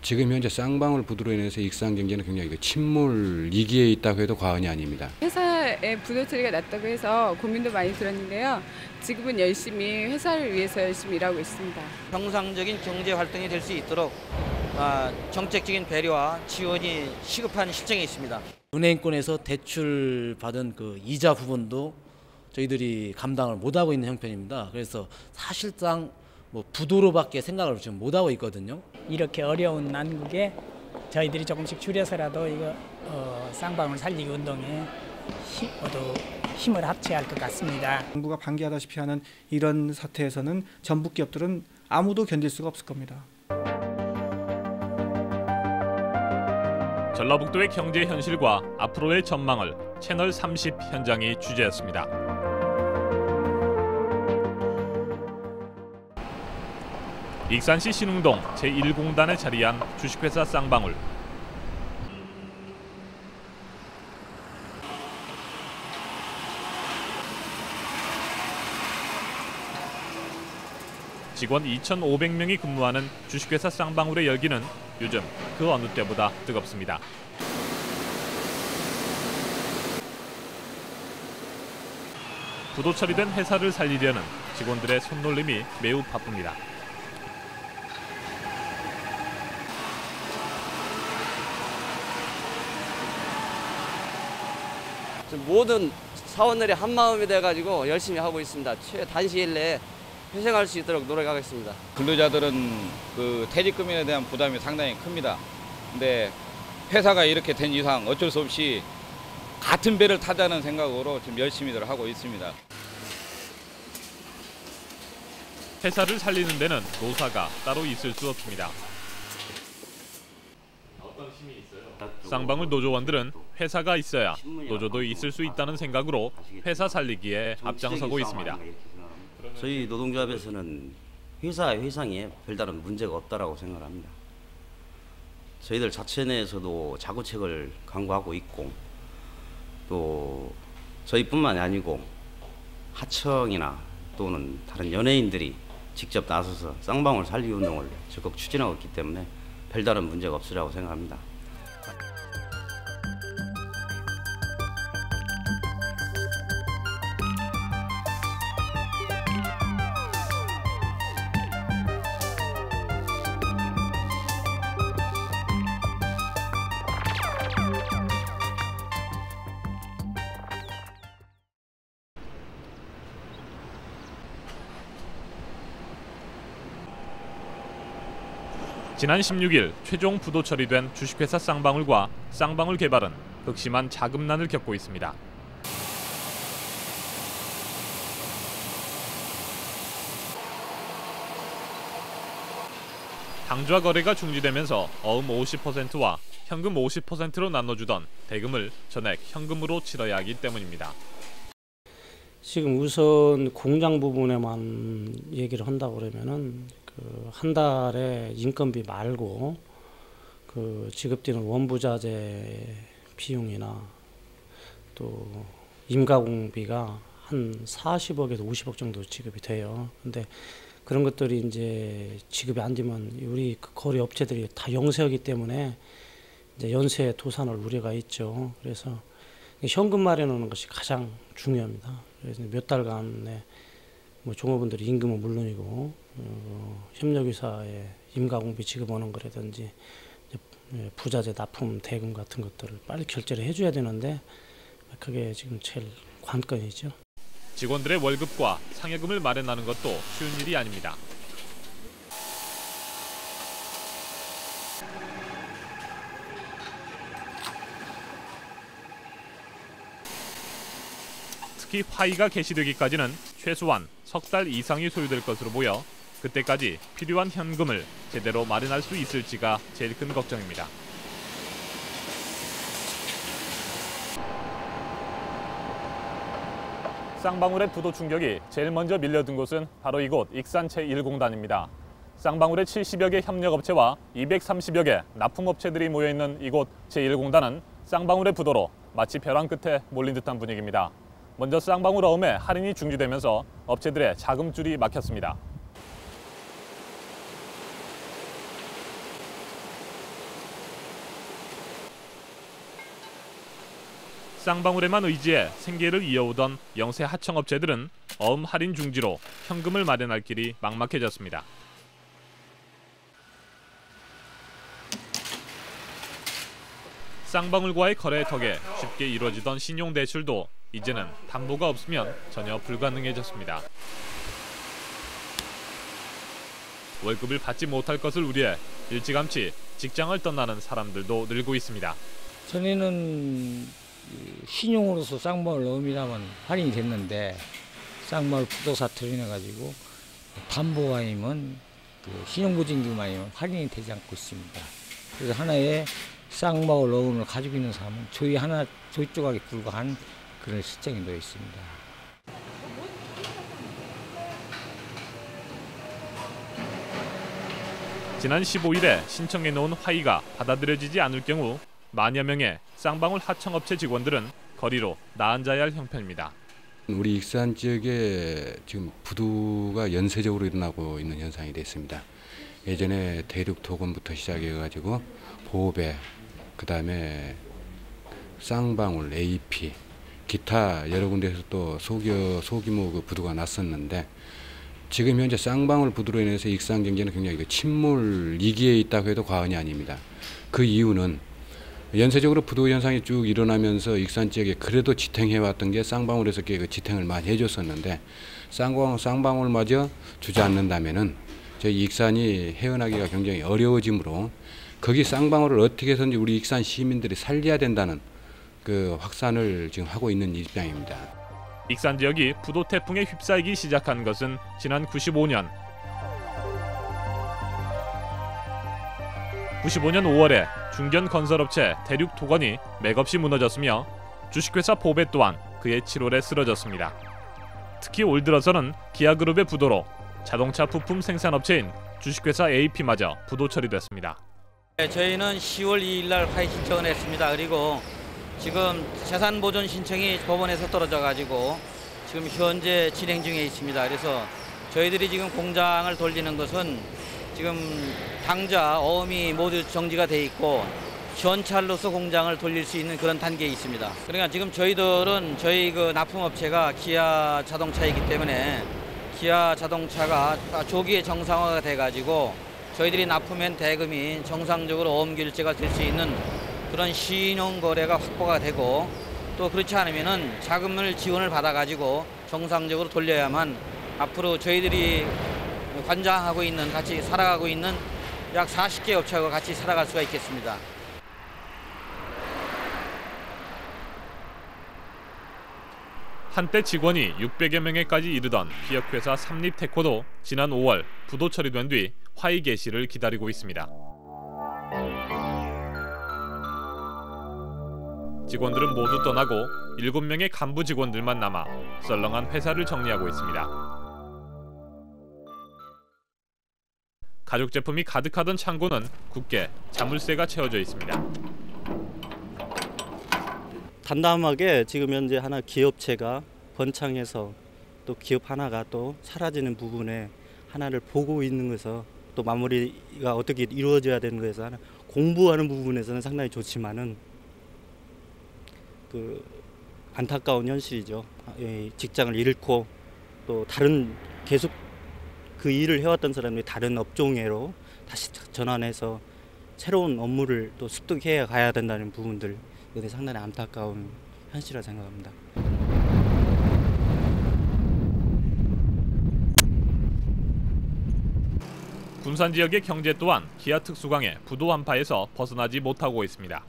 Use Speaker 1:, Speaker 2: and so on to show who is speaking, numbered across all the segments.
Speaker 1: 지금 현재 쌍방울 부도로 인해서 익산 경제는 굉장히 침몰 위기에 있다고 해도 과언이 아닙니다.
Speaker 2: 회사에 부도 처리가 났다고 해서 고민도 많이 들었는데요. 지금은 열심히 회사를 위해서 열심히 일하고 있습니다.
Speaker 3: 정상적인 경제 활동이 될 수 있도록 정책적인 배려와 지원이 시급한 실정에 있습니다.
Speaker 4: 은행권에서 대출 받은 그 이자 부분도 저희들이 감당을 못하고 있는 형편입니다. 그래서 사실상 뭐 부도로밖에 생각을 지금 못하고 있거든요.
Speaker 5: 이렇게 어려운 난국에 저희들이 조금씩 줄여서라도 이거 쌍방울 살리기 운동에 모두 힘을 합쳐야 할 것 같습니다.
Speaker 6: 정부가 방기하다시피 하는 이런 사태에서는 전북 기업들은 아무도 견딜 수가 없을 겁니다.
Speaker 7: 전라북도의 경제 현실과 앞으로의 전망을 채널 30 현장이 취재했습니다. 익산시 신흥동 제1공단에 자리한 주식회사 쌍방울. 직원 2,500명이 근무하는 주식회사 쌍방울의 열기는 요즘 그 어느 때보다 뜨겁습니다. 부도 처리된 회사를 살리려는 직원들의 손놀림이 매우 바쁩니다.
Speaker 3: 모든 사원들이 한마음이 돼가지고 열심히 하고 있습니다. 최단 시일 내에 회생할 수 있도록 노력하겠습니다.
Speaker 8: 근로자들은 그 퇴직금에 대한 부담이 상당히 큽니다. 근데 회사가 이렇게 된 이상 어쩔 수 없이 같은 배를 타자는 생각으로 지금 열심히들 하고 있습니다.
Speaker 7: 회사를 살리는 데는 노사가 따로 있을 수 없습니다. 어떤 힘이 있어요? 쌍방울 노조원들은 회사가 있어야 노조도 있을 수 있다는 생각으로 회사 살리기에 앞장서고 있습니다.
Speaker 9: 저희 노동조합에서는 회상에 별다른 문제가 없다라고 생각합니다. 저희들 자체 내에서도 자구책을 강구하고 있고 또 저희뿐만이 아니고 하청이나 또는 다른 연예인들이 직접 나서서 쌍방울 살리기 운동을 적극 추진하고 있기 때문에 별다른 문제가 없으리라고 생각합니다.
Speaker 7: 지난 16일 최종 부도 처리된 주식회사 쌍방울과 쌍방울 개발은 극심한 자금난을 겪고 있습니다. 당좌 거래가 중지되면서 어음 50%와 현금 50%로 나눠주던 대금을 전액 현금으로 치러야 하기 때문입니다.
Speaker 10: 지금 우선 공장 부분에만 얘기를 한다고 그러면은 한 달에 인건비 말고 지급되는 원부자재 비용이나 또 임가공비가 한 40억에서 50억 정도 지급이 돼요. 근데 그런 것들이 이제 지급이 안 되면 우리 거래 업체들이 다 영세하기 때문에 이제 연쇄 도산할 우려가 있죠. 그래서 현금 마련하는 것이 가장 중요합니다. 그래서 몇 달간의 종업원들이 임금은 물론이고 협력회사에 임가공비 지급하는 거라든지 부자재 납품 대금 같은 것들을 빨리 결제를 해줘야 되는데 그게 지금 제일 관건이죠.
Speaker 7: 직원들의 월급과 상여금을 마련하는 것도 쉬운 일이 아닙니다. 특히 화의가 개시되기까지는 최소한 석 달 이상이 소요될 것으로 보여 그때까지 필요한 현금을 제대로 마련할 수 있을지가 제일 큰 걱정입니다. 쌍방울의 부도 충격이 제일 먼저 밀려든 곳은 바로 이곳 익산 제1공단입니다. 쌍방울의 70여 개 협력업체와 230여 개 납품업체들이 모여있는 이곳 제1공단은 쌍방울의 부도로 마치 벼랑 끝에 몰린 듯한 분위기입니다. 먼저 쌍방울 어음에 할인이 중지되면서 업체들의 자금줄이 막혔습니다. 쌍방울에만 의지해 생계를 이어오던 영세 하청업체들은 어음 할인 중지로 현금을 마련할 길이 막막해졌습니다. 쌍방울과의 거래 덕에 쉽게 이루어지던 신용대출도 이제는 담보가 없으면 전혀 불가능해졌습니다. 월급을 받지 못할 것을 우려해 일찌감치 직장을 떠나는 사람들도 늘고 있습니다.
Speaker 11: 전에는 신용으로서 쌍방울 어음이라면 할인이 됐는데 쌍방울 부도 사태로 인해 가지고 담보 아니면 신용보증금 아니면 할인이 되지 않고 있습니다. 그래서 하나의 쌍방울 어음을 가지고 있는 사람은 저희 조각에 불과한 그런 실정이 놓여 있습니다.
Speaker 7: 지난 15일에 신청해 놓은 화의가 받아들여지지 않을 경우 만여 명의 쌍방울 하청업체 직원들은 거리로 나앉아야 할 형편입니다.
Speaker 1: 우리 익산 지역에 지금 부도가 연쇄적으로 일어나고 있는 현상이 됐습니다. 예전에 대륙 도건부터 시작해가지고 보배, 그다음에 쌍방울, AP, 기타 여러 군데에서 또 소규모 그 부도가 났었는데 지금 현재 쌍방울 부도로 인해서 익산 경제는 굉장히 침몰 위기에 있다고 해도 과언이 아닙니다. 그 이유는 연쇄적으로 부도 현상이 쭉 일어나면서 익산 지역에 그래도 지탱해왔던 게 쌍방울에서 그 지탱을 많이 해줬었는데 쌍방울마저 주지 않는다면은 저희 익산이 헤어나기가 굉장히 어려워지므로 거기 쌍방울을 어떻게 해서든지 우리 익산 시민들이 살려야 된다는 그 확산을 지금 하고 있는 입장입니다.
Speaker 7: 익산 지역이 부도 태풍에 휩싸이기 시작한 것은 지난 95년 5월에 중견 건설업체 대륙 토건이 맥없이 무너졌으며 주식회사 보배 또한 그해 7월에 쓰러졌습니다. 특히 올 들어서는 기아그룹의 부도로 자동차 부품 생산업체인 주식회사 AP마저 부도 처리됐습니다.
Speaker 12: 저희는 10월 2일 날 화의 신청을 했습니다. 그리고 지금 재산보존 신청이 법원에서 떨어져가지고 지금 현재 진행 중에 있습니다. 그래서 저희들이 지금 공장을 돌리는 것은 지금 당자 어음이 모두 정지가 돼 있고 현찰로서 공장을 돌릴 수 있는 그런 단계에 있습니다. 그러니까 지금 저희들은 저희 그 납품업체가 기아 자동차이기 때문에 기아 자동차가 조기에 정상화가 돼가지고 저희들이 납품한 대금이 정상적으로 어음 결제가 될 수 있는 그런 신용 거래가 확보가 되고 또 그렇지 않으면은 자금을 지원을 받아가지고 정상적으로 돌려야만 앞으로 저희들이 관장하고 있는 같이 살아가고 있는 약 40개 업체와 같이 살아갈 수가 있겠습니다.
Speaker 7: 한때 직원이 600여 명에까지 이르던 기업회사 삼립테코도 지난 5월 부도 처리된 뒤 화의 개시를 기다리고 있습니다. 직원들은 모두 떠나고 7명의 간부 직원들만 남아 썰렁한 회사를 정리하고 있습니다. 가죽 제품이 가득하던 창고는 굳게 자물쇠가 채워져 있습니다.
Speaker 13: 담담하게 지금 현재 하나 기업체가 번창해서 또 기업 하나가 또 사라지는 부분에 하나를 보고 있는 것에서 또 마무리가 어떻게 이루어져야 되는 것에서 하나 공부하는 부분에서는 상당히 좋지만은 그 안타까운 현실이죠. 직장을 잃고 또 다른 계속 그 일을 해왔던 사람이 다른 업종으로 다시 전환해서 새로운 업무를 또 습득해 가야 된다는 부분들, 이것이 상당히 안타까운 현실이라 생각합니다.
Speaker 7: 군산 지역의 경제 또한 기아 특수강의 부도 한파에서 벗어나지 못하고 있습니다.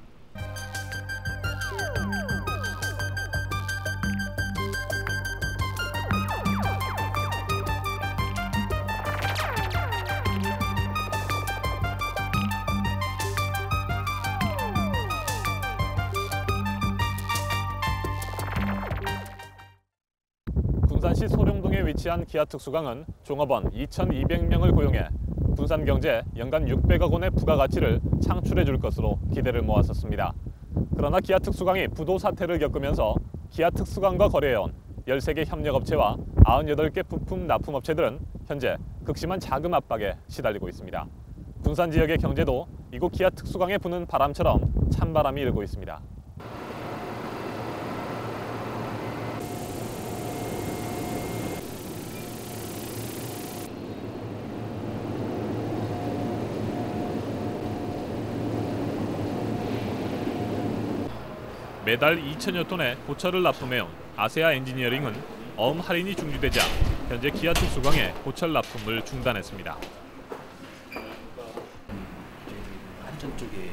Speaker 7: 군산시 소룡동에 위치한 기아 특수강은 종업원 2,200명을 고용해 군산 경제에 연간 600억 원의 부가가치를 창출해 줄 것으로 기대를 모았었습니다. 그러나 기아 특수강이 부도 사태를 겪으면서 기아 특수강과 거래해온 13개 협력업체와 98개 부품 납품업체들은 현재 극심한 자금 압박에 시달리고 있습니다. 군산 지역의 경제도 이곳 기아 특수강에 부는 바람처럼 찬바람이 일고 있습니다. 매달 2천여 톤의 고철을 납품해온 아세아 엔지니어링은 어음 할인이 중지되자 현재 기아 특수광에 고철 납품을 중단했습니다.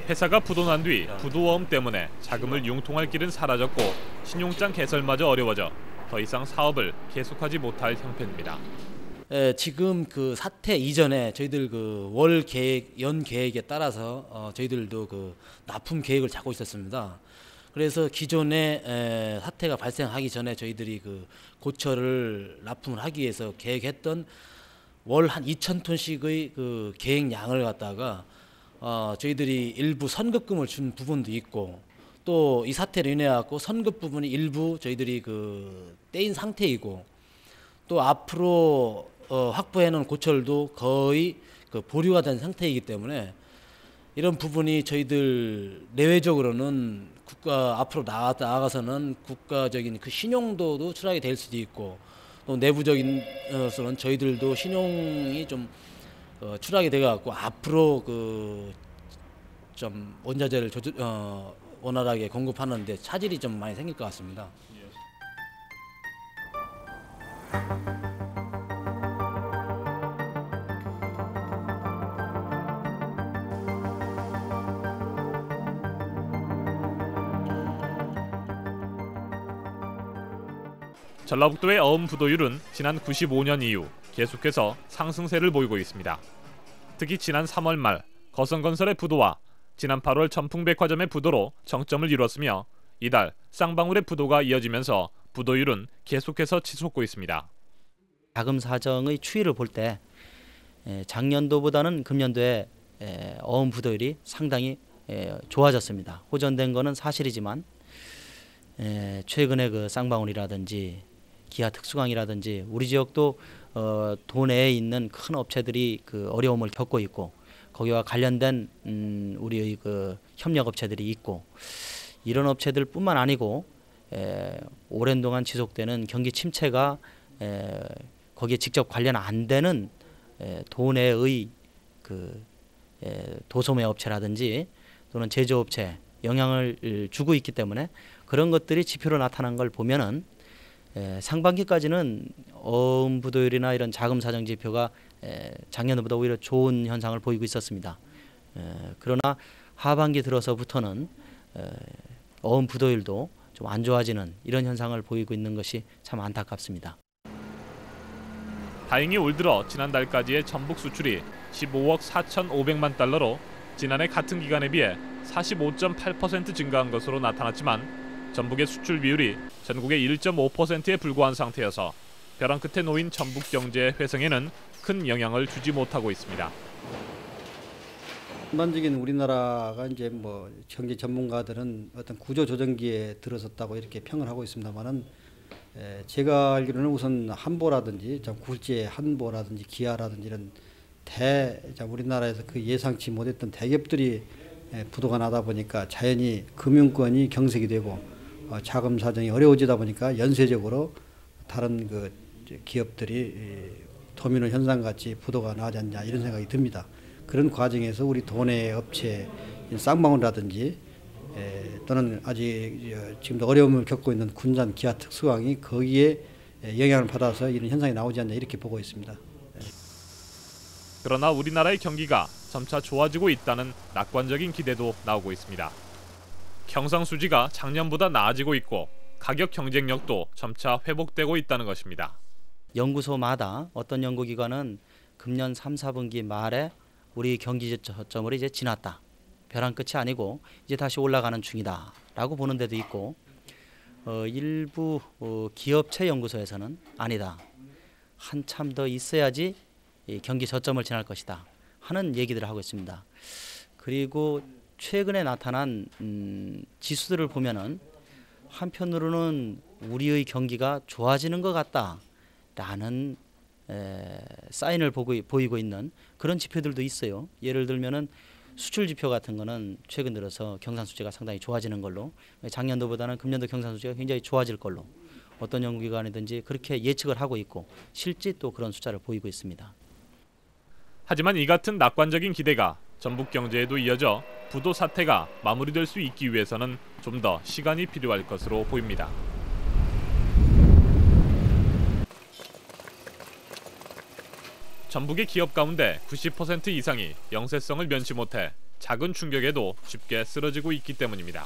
Speaker 7: 회사가 부도난 뒤 부도어음 때문에 자금을 융통할 길은 사라졌고 신용장 개설마저 어려워져 더 이상 사업을 계속하지 못할 형편입니다.
Speaker 4: 지금 그 사태 이전에 저희들 그 월 계획, 연 계획에 따라서 저희들도 그 납품 계획을 잡고 있었습니다. 그래서 기존에 사태가 발생하기 전에 저희들이 그 고철을 납품을 하기 위해서 계획했던 월 한 2,000톤씩의 그 계획량을 갖다가 저희들이 일부 선급금을 준 부분도 있고 또 이 사태로 인해 갖고 선급 부분이 일부 저희들이 그 떼인 상태이고 또 앞으로 확보해 놓은 고철도 거의 그 보류가 된 상태이기 때문에 이런 부분이 저희들 내외적으로는 국가 앞으로 나아가서는 국가적인 그 신용도도 추락이 될 수도 있고 또 내부적인 서는 저희들도 신용이 좀 추락이 돼 갖고 앞으로 그 좀 원자재를 원활하게 공급하는데 차질이 좀 많이 생길 것 같습니다.
Speaker 7: 전라북도의 어음 부도율은 지난 95년 이후 계속해서 상승세를 보이고 있습니다. 특히 지난 3월 말 거성건설의 부도와 지난 8월 전풍백화점의 부도로 정점을 이뤘으며 이달 쌍방울의 부도가 이어지면서 부도율은 계속해서 치솟고 있습니다.
Speaker 12: 자금 사정의 추이를 볼 때 작년도보다는 금년도에 어음 부도율이 상당히 좋아졌습니다. 호전된 것은 사실이지만 최근에 그 쌍방울이라든지 기아 특수광이라든지 우리 지역도 도내에 있는 큰 업체들이 그 어려움을 겪고 있고 거기와 관련된 우리의 그 협력 업체들이 있고 이런 업체들뿐만 아니고 오랜 동안 지속되는 경기 침체가 거기에 직접 관련 안 되는 도내의 그 도소매 업체라든지 또는 제조업체 영향을 주고 있기 때문에 그런 것들이 지표로 나타난 걸 보면은 상반기까지는 어음 부도율이나 이런 자금 사정 지표가 작년보다 오히려 좋은 현상을 보이고 있었습니다. 그러나 하반기 들어서부터는 어음 부도율도 좀 안 좋아지는 이런 현상을 보이고 있는 것이 참 안타깝습니다.
Speaker 7: 다행히 올 들어 지난달까지의 전북 수출이 15억 4,500만 달러로 지난해 같은 기간에 비해 45.8% 증가한 것으로 나타났지만 전북의 수출 비율이 전국의 1.5%에 불과한 상태여서 벼랑 끝에 놓인 전북 경제의 회생에는 큰 영향을 주지 못하고 있습니다.
Speaker 14: 일반적인 우리나라가 이제 뭐 경제 전문가들은 어떤 구조 조정기에 들어섰다고 이렇게 평을 하고 있습니다만은 제가 알기로는 우선 한보라든지 굴지의 한보라든지 기아라든지 이런 우리나라에서 그 예상치 못했던 대기업들이 부도가 나다 보니까 자연히 금융권이 경색이 되고 자금 사정이 어려워지다 보니까 연쇄적으로 다른 그 기업들이 도미노 현상같이 부도가 나지 않냐 이런 생각이 듭니다. 그런 과정에서 우리 도내 업체 쌍방울이라든지 또는 아직 지금도 어려움을 겪고 있는 군산 기아 특수광이 거기에 영향을 받아서 이런 현상이 나오지 않냐 이렇게 보고 있습니다.
Speaker 7: 그러나 우리나라의 경기가 점차 좋아지고 있다는 낙관적인 기대도 나오고 있습니다. 경상수지가 작년보다 나아지고 있고 가격 경쟁력도 점차 회복되고 있다는 것입니다.
Speaker 12: 연구소마다 어떤 연구기관은 금년 3, 4분기 말에 우리 경기 저점을 이제 지났다. 벼랑 끝이 아니고 이제 다시 올라가는 중이다라고 보는 데도 있고 일부 기업체 연구소에서는 아니다. 한참 더 있어야지 경기 저점을 지날 것이다 하는 얘기들을 하고 있습니다. 그리고 최근에 나타난 지수들을 보면은 한편으로는 우리의 경기가 좋아지는 것 같다라는 사인을 보이고 있는 그런 지표들도 있어요. 예를 들면은 수출 지표 같은 거는 최근 들어서 경상 수지가 상당히 좋아지는 걸로 작년도보다는 금년도 경상 수지가 굉장히 좋아질 걸로 어떤 연구기관이든지 그렇게 예측을 하고 있고 실제 또 그런 숫자를 보이고 있습니다.
Speaker 7: 하지만 이 같은 낙관적인 기대가 전북 경제에도 이어져 부도 사태가 마무리될 수 있기 위해서는 좀 더 시간이 필요할 것으로 보입니다. 전북의 기업 가운데 90% 이상이 영세성을 면치 못해 작은 충격에도 쉽게 쓰러지고 있기 때문입니다.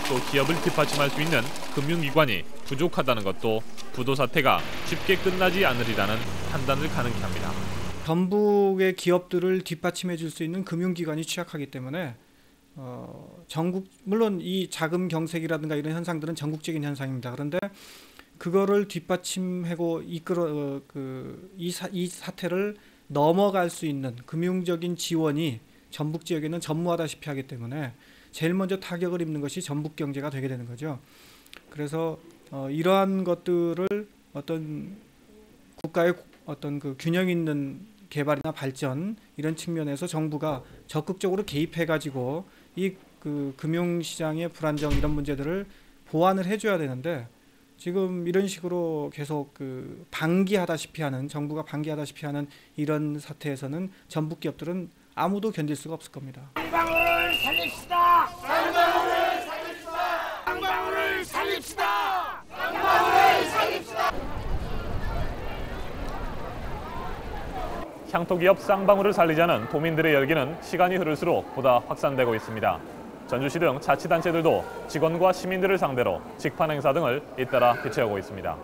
Speaker 7: 또 기업을 뒷받침할 수 있는 금융기관이 부족하다는 것도 부도 사태가 쉽게 끝나지 않으리라는 판단을 가능케 합니다.
Speaker 6: 전북의 기업들을 뒷받침해 줄 수 있는 금융기관이 취약하기 때문에 전국 물론 이 자금 경색이라든가 이런 현상들은 전국적인 현상입니다. 그런데 그거를 뒷받침하고 이끌어 이 사태를 넘어갈 수 있는 금융적인 지원이 전북 지역에는 전무하다시피 하기 때문에 제일 먼저 타격을 입는 것이 전북 경제가 되게 되는 거죠. 그래서 이러한 것들을 어떤 국가의 어떤 그 균형 있는 개발이나 발전 이런 측면에서 정부가 적극적으로 개입해가지고 이 그 금융시장의 불안정 이런 문제들을 보완을 해줘야 되는데 지금 이런 식으로 계속 그 방기하다시피 하는 정부가 방기하다시피 하는 이런 사태에서는 전북 기업들은 아무도 견딜 수가 없을 겁니다.
Speaker 15: 쌍방울을 살립시다. 쌍방울을 살립시다. 쌍방울을 살립시다. 쌍방울을 살립시다.
Speaker 7: 향토기업 쌍방울을 살리자는 도민들의 열기는 시간이 흐를수록 보다 확산되고 있습니다. 전주시 등 자치단체들도 직원과 시민들을 상대로 직판 행사 등을 잇따라 개최하고 있습니다.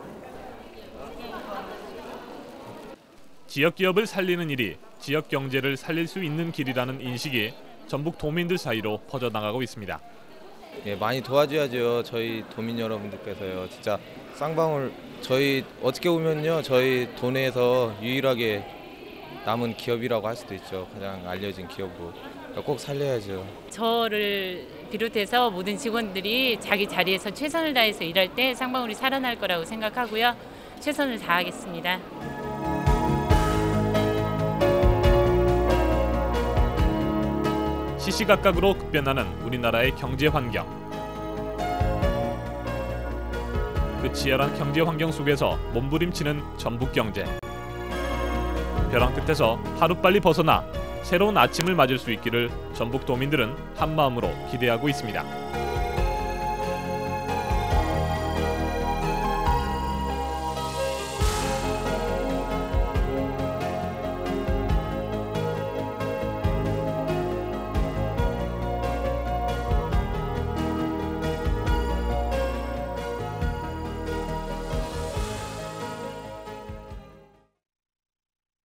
Speaker 7: 지역 기업을 살리는 일이 지역 경제를 살릴 수 있는 길이라는 인식이 전북 도민들 사이로 퍼져나가고 있습니다.
Speaker 16: 예, 많이 도와줘야죠. 저희 도민 여러분들께서요. 진짜 쌍방울 저희 어떻게 보면요. 저희 도내에서 유일하게 남은 기업이라고 할 수도 있죠. 가장 알려진 기업으로. 꼭 살려야죠.
Speaker 17: 저를 비롯해서 모든 직원들이 자기 자리에서 최선을 다해서 일할 때 쌍방울이 살아날 거라고 생각하고요. 최선을 다하겠습니다.
Speaker 7: 시시각각으로 급변하는 우리나라의 경제 환경. 그 치열한 경제 환경 속에서 몸부림치는 전북 경제. 벼랑 끝에서 하루빨리 벗어나 새로운 아침을 맞을 수 있기를 전북 도민들은 한마음으로 기대하고 있습니다.